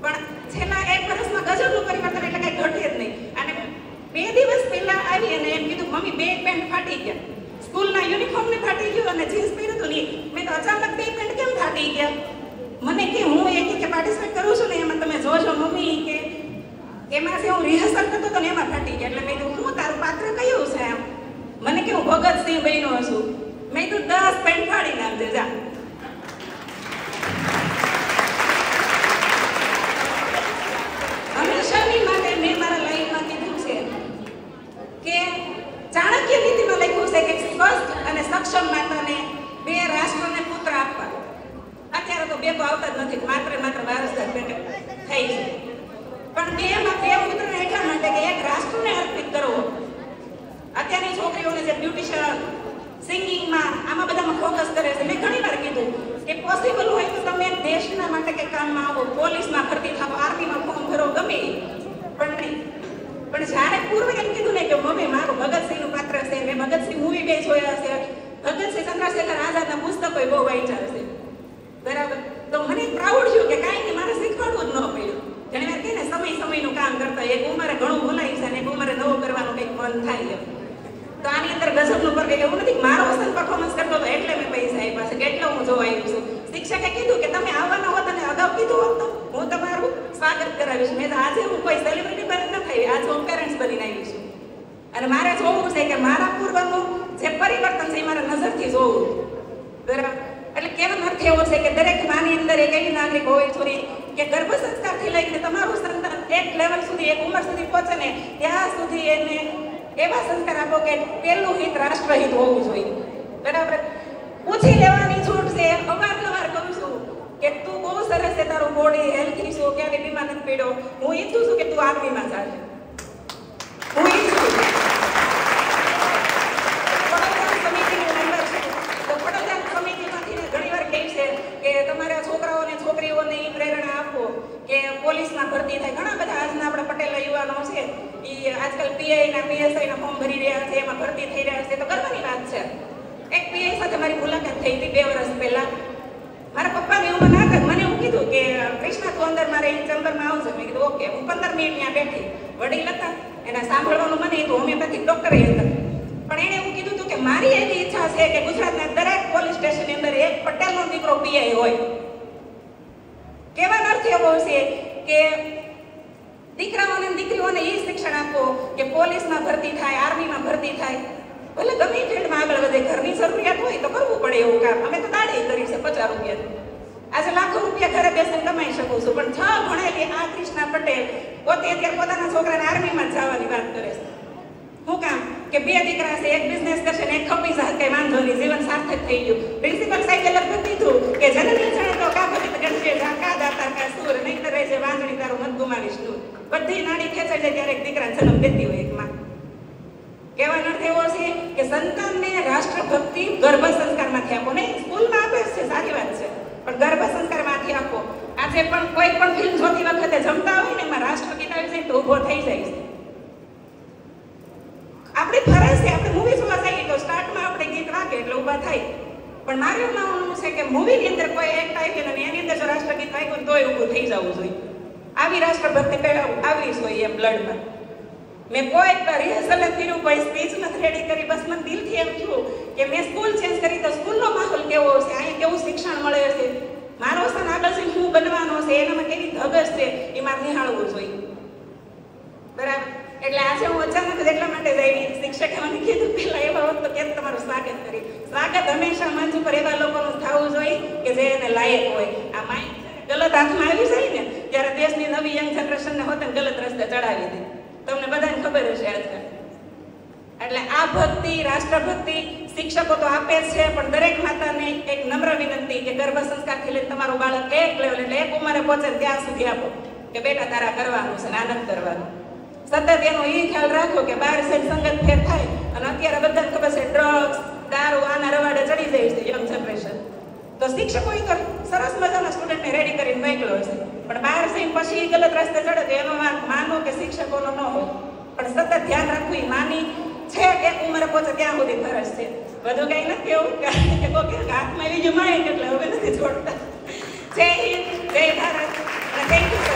પણ છેલ્લા 1 વર્ષમાં ગજબનું પરિવર્તન એટલે કઈ ઘટે જ નહીં. અને 2 દિવસ પહેલા આવી અને એમ કીધું મમ્મી 2 પેન્ટ ફાટી ગયા. સ્કૂલના યુનિફોર્મ ને ફાટી ગયું અને જીન્સ પહેર્યું હતું ને મેં તો અચાનક 2 પેન્ટ કેમ ફાટી ગયા? મને કે હું એક પાર્ટિસિપેટ કરું છું ને એમાં તમે જોજો મમ્મી કે એમાંથી હું રિહર્સલ કરતો હતો ને એમાં ફાટી ગયા. એટલે મેં કીધું હું તારું પાત્ર કયું છે એમ? મને કે હું ભગતસિંહ બન્યો છું. મેં કીધું 10 પેન્ટ ફાડી નાખજે જા. હંમેશાની માટે મેં મારા લાઈફમાં કીધું છે કે ચાણક્ય નીતિમાં લખ્યું છે કે સ્વસ્થ અને સક્ષમ માતાને 2 રાષ્ટ્રને પુત્ર આપવા. અત્યારે તો 2 તો આવતા જ નથી, માત્ર વારસદાર પેટે થઈ છે. પણ 2 પુત્રને એટલા માટે કે એક રાષ્ટ્રને અર્પિત કરવો. અત્યારની છોકરીઓને જે બ્યુટિશિયન, સિંગિંગમાં આમાં બધામાં ફોકસ કરે છે. મેં ઘણી વાર કીધું કે પોસિબલ હોય તો તમે દેશના માટે કે કામમાં આવો, પોલીસમાં ભરતી થાવ, આર્મીમાં ફોર્મ ભરો, ગમે પણ નહીં. પણ જ્યારે પૂર્વે એમ કીધું ને કે મમ્મી મારું ભગતસિંહનું પાત્ર છે, મેં ભગતસિંહ મૂવી 2 જોયા છે, ભગતસિંહ ચંદ્રશેખર આઝાદના પુસ્તકો બહુ વાંચ્યા છે, બરાબર? તો મને પ્રાઉડ થયું કે કાંઈ નહીં, મારે શીખવાડવું જ ન પડ્યું. ઘણી વાર કહે ને સમયનું કામ કરતા એક ઉંમરે ઘણું ભૂલાય છે અને એક ઉંમરે નવું કરવાનું કંઈક મન થાય. તો આની અંદર ગજબનું પર એવું નથી મારો વસન પરફોર્મન્સ કરતો હતો એટલે મેં પૈસા આપ્યા છે, કેટલો હું જોવા આવી છું. શિક્ષકે કીધું કે તમે આવવાના હોત અને અગાઉ કીધું હોત તો હું તમારું સ્વાગત કરાવીશ. મેં આજે હું કોઈ સેલિબ્રિટી બની ન થઈ, આજે હું પેરેન્ટ્સ બનીને આવી છું. અને મારે જોવું છે કે મારા પૂર્વનું જે પરિવર્તન છે એ મારા નજરથી જોવું, બરાબર? એટલે કેવાનો અર્થ એવો છે કે દરેક માની અંદર એક એવી નાગરિક હોવી જોઈએ કે ગર્ભ સંસ્કારથી લઈને તમારું સંતાન એક લેવલ સુધી, એક ઉંમર સુધી પહોંચે ને ત્યાં સુધી એને એવા સંસ્કાર આપો કે પહેલું હિત રાષ્ટ્રહિત હોવું જોઈએ, બરાબર? પૂછી લેવાની છૂટ છે. અવારનવાર કહું છું કે તું બહુ સરસ છે, તારું બોડી હેલ્થી છું, ક્યારે બીમાર નથી પડ્યો. હું ઈચ્છું છું કે તું આર્મીમાં જાય. હું ઈચ્છું છું. તમારા છોકરાઓને છોકરીઓને એ પ્રેરણા આપો કે પોલીસમાં ભરતી થાય. ઘણા બધા આજના આપણા પટેલા યુવાનો છે એ આજકાલ પીઆઈના પીએસઆઈના ફોર્મ ભરી રહ્યા છે, એમાં ભરતી થઈ રહ્યા છે, તો ગર્વની વાત છે. એક પીઆઈ સાથે મારી મુલાકાત થઈ હતી 2 વર્ષ પહેલા. મારા પપ્પાને એવું મને આગળ મને એવું કીધું કે કૃષ્ણા તું અંદર મારે ચેમ્બરમાં આવશે. મેં કીધું ઓકે. હું 15 મિનિટ ત્યાં બેઠી. વડીલ હતા, એને સાંભળવાનું મને હતું, હોમિયોપેથિક ડોક્ટર હતા. પણ એને એવું કીધું હતું કે મારી એવી ઈચ્છા છે કે ગુજરાતના દરેક પોલીસ સ્ટેશનની અંદર એક પટેલનો દીકરો પીઆઈ હોય. કહેવાનો અર્થ એવો છે કે દીકરાઓને દીકરીઓને એ શિક્ષણ આપો કે પોલીસમાં ભરતી થાય, આર્મીમાં ભરતી થાય, ભલે ગમે એ ફિલ્ડમાં આગળ વધે. ઘરની જરૂરિયાત હોય તો કરવું પડે એવું કામ. અમે તો દાડી કરી છે 50 રૂપિયા. આજે લાખો રૂપિયા ઘરે બેસીને કમાઈ શકું છું. પણ 6 ભણેલી આ કૃષ્ણા પટેલ પોતે અત્યારે પોતાના છોકરાને આર્મીમાં જવાની વાત કરે છે. શું કામ કે 2 દીકરા છે, એક બિઝનેસ કરશે ને એક ખપી જાય, કઈ વાંધો નહીં, જીવન સાર્થક થઈ ગયું. પ્રિન્સિપલ સાહેબે લગભગ કીધું કે જનની જાણે તો કા ભગત ગણશે કા દાતા કા સૂર નહીં કરે છે વાંધણી તારું મત ગુમાવીશ તું. બધી નાડી ખેંચાઈ જાય ત્યારે એક દીકરા જન્મ દેતી હોય એક માં. કહેવાનો અર્થ એવો છે કે સંતાનને રાષ્ટ્રભક્તિ ગર્ભ સંસ્કારમાંથી આપો. નહીં સ્કૂલમાં આપે છે, સારી વાત છે, પણ ગર્ભ સંસ્કારમાંથી આપો. આજે પણ કોઈ પણ ફિલ્મ જોતી વખતે જમતા હોય ને એમાં રાષ્ટ્રગીત આવી જાય તો ઊભો થઈ જાય છે. આપણી ફરજ છે, આપણે મૂવી જોવા જઈએ તો સ્ટાર્ટમાં આપણે ગીત વાગે એટલે ઊભા થાય. પણ મારું એવું માનવું છે કે મૂવીની અંદર કોઈ એક્ટ આવી અને એની અંદર જો રાષ્ટ્રગીત વાગ્યું તોય ઊભું થઈ જવું જોઈએ. આવી રાષ્ટ્રભક્તિ પહેલા આવવી જોઈએ એમ બ્લડમાં. મેં કોઈ રિહર્સલ કર્યું, કોઈ સ્પીચ નથી રેડી કરી, બસ મને દિલથી એમ થયું કે મેં સ્કૂલ ચેન્જ કરી તો સ્કૂલનો માહોલ કેવો છે, અહીંયા કેવું શિક્ષણ મળે છે, મારો સ્થાન આગળ જઈને શું બનવાનો છે, એનામાં કેવી ધગશ છે એ મારે નિહાળવું જોઈએ, બરાબર? એટલે આજે હું અચાનક જ એટલા માટે જ આવી. શિક્ષકે મને કીધું પહેલા એવા વખત કેમ તમારું સ્વાગત કરી. સ્વાગત હંમેશા મંચ ઉપર એવા લોકોનું થવું જોઈએ કે જે એને લાયક હોય. આ માઇન્ડ ગલત હાથમાં આવી જાય ને ત્યારે દેશની નવી યંગ જનરેશનને હોતે ગલત રસ્તે ચડાવી દે. તમને બધાને ખબર હશે આજકાલ. એટલે આ ભક્તિ, રાષ્ટ્રભક્તિ શિક્ષકો તો આપે જ છે, પણ દરેક માતાને એક નમ્ર વિનંતી કે ગર્ભ સંસ્કારથી લઈને તમારું બાળક એક લેવલ એટલે એક ઉંમરે પહોંચે ત્યાં સુધી આપો કે બેટા તારા કરવાનું છે, આનંદ કરવાનો. સતત એનો એ ખ્યાલ રાખો કે બહાર છે સંગત ફેર થાય. અને અત્યારે બધાને ખબર છે ડ્રગ્સ, દારૂ આના રવાડે ચડી જાય છે યંગ જનરેશન. તો શિક્ષકોએ તો સરસ મજાના સ્ટુડન્ટને રેડી કરીને મોકલ્યો છે, પણ બહાર જઈને પછી ગલત રસ્તે ચડે તો એનો વાંક માનો કે શિક્ષકોનો ન હોય. પણ સતત ધ્યાન રાખવું એ માની છે એક ઉંમરે પહોંચે ત્યાં સુધી ફરજ છે. બધું કંઈ નથી કેવું કે કોઈ હાથમાં એવી જ માઇન્ડ એટલે હવે નથી છોડતા. જય હિન્દ, જય ભારત, અને થેન્ક યુ.